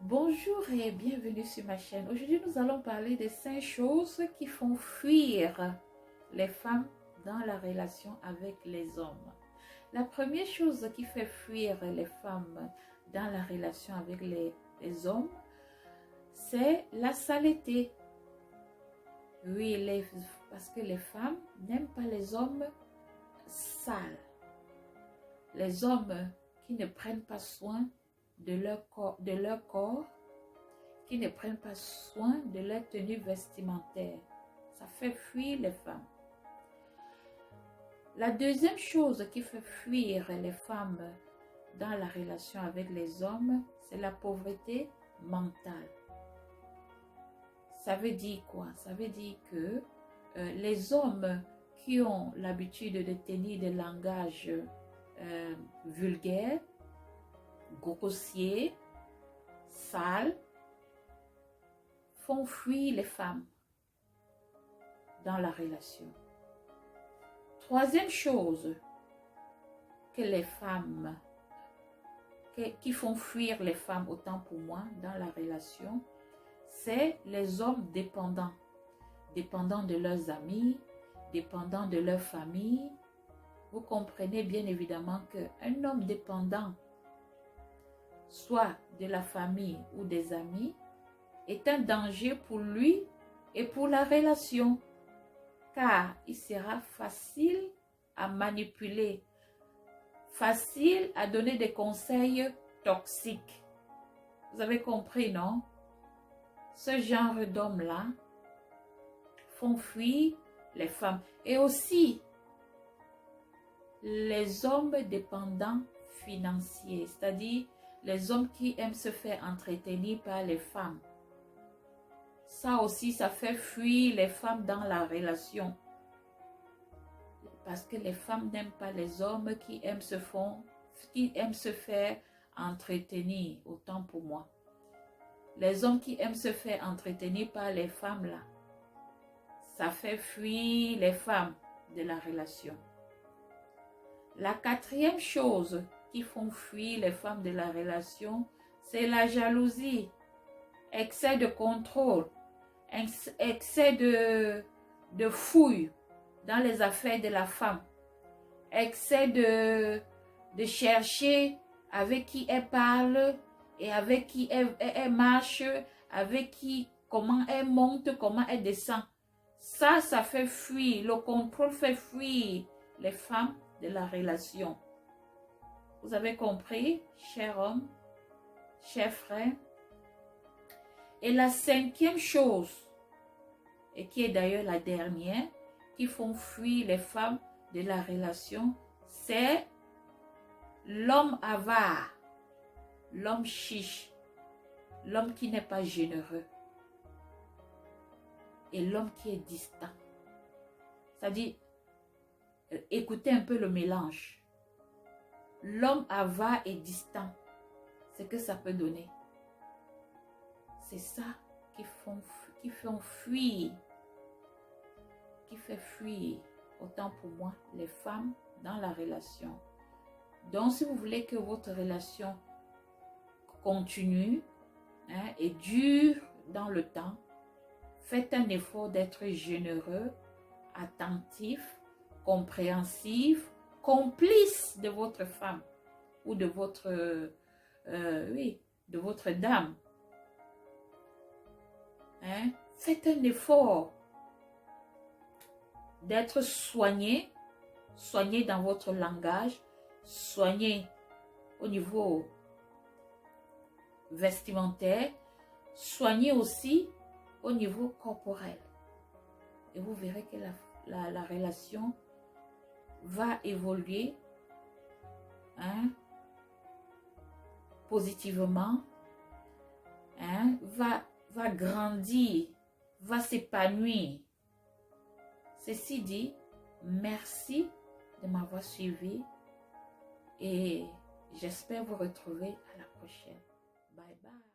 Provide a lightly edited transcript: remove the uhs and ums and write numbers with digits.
Bonjour et bienvenue sur ma chaîne. Aujourd'hui, nous allons parler des 5 choses qui font fuir les femmes dans la relation avec les hommes. La première chose qui fait fuir les femmes dans la relation avec les hommes, c'est la saleté. Oui, parce que les femmes n'aiment pas les hommes sales. Les hommes qui ne prennent pas soin de leur corps, qui ne prennent pas soin de leur tenue vestimentaire. Ça fait fuir les femmes. La deuxième chose qui fait fuir les femmes dans la relation avec les hommes, c'est la pauvreté mentale. Ça veut dire quoi? Ça veut dire que les hommes qui ont l'habitude de tenir des langages vulgaires, grossiers, sales, font fuir les femmes dans la relation. Troisième chose que les femmes, qui font fuir les femmes autant pour moi dans la relation, c'est les hommes dépendants. Dépendants de leurs amis, dépendants de leur famille. Vous comprenez bien évidemment qu'un homme dépendant, soit de la famille ou des amis, est un danger pour lui et pour la relation, car il sera facile à manipuler, facile à donner des conseils toxiques. Vous avez compris, non? Ce genre d'hommes-là font fuir les femmes. Et aussi, les hommes dépendants financiers, c'est-à-dire les hommes qui aiment se faire entretenir par les femmes. Ça aussi, ça fait fuir les femmes dans la relation. Parce que les femmes n'aiment pas les hommes qui aiment se faire entretenir, autant pour moi. Les hommes qui aiment se faire entretenir par les femmes là, ça fait fuir les femmes de la relation. La quatrième chose qui font fuir les femmes de la relation, c'est la jalousie, excès de contrôle, excès de fouille dans les affaires de la femme, excès de chercher avec qui elle parle et avec qui elle marche, avec qui, comment elle monte, comment elle descend. Ça fait fuir, le contrôle fait fuir les femmes de la relation. Vous avez compris, cher homme, cher frère? Et la cinquième chose, et qui est d'ailleurs la dernière, qui font fuir les femmes de la relation, c'est l'homme avare, l'homme chiche, l'homme qui n'est pas généreux et l'homme qui est distant. C'est-à-dire, écoutez un peu le mélange. L'homme avare et distant, ce que ça peut donner. C'est ça qui fait fuir, autant pour moi, les femmes dans la relation. Donc, si vous voulez que votre relation continue et dure dans le temps, faites un effort d'être généreux, attentif, compréhensif, complice de votre femme ou de votre dame. Faites un effort d'être soigné dans votre langage, soigné au niveau vestimentaire, soigné aussi au niveau corporel. Et vous verrez que la relation va évoluer positivement, va grandir, va s'épanouir. Ceci dit, merci de m'avoir suivi et j'espère vous retrouver à la prochaine. Bye bye.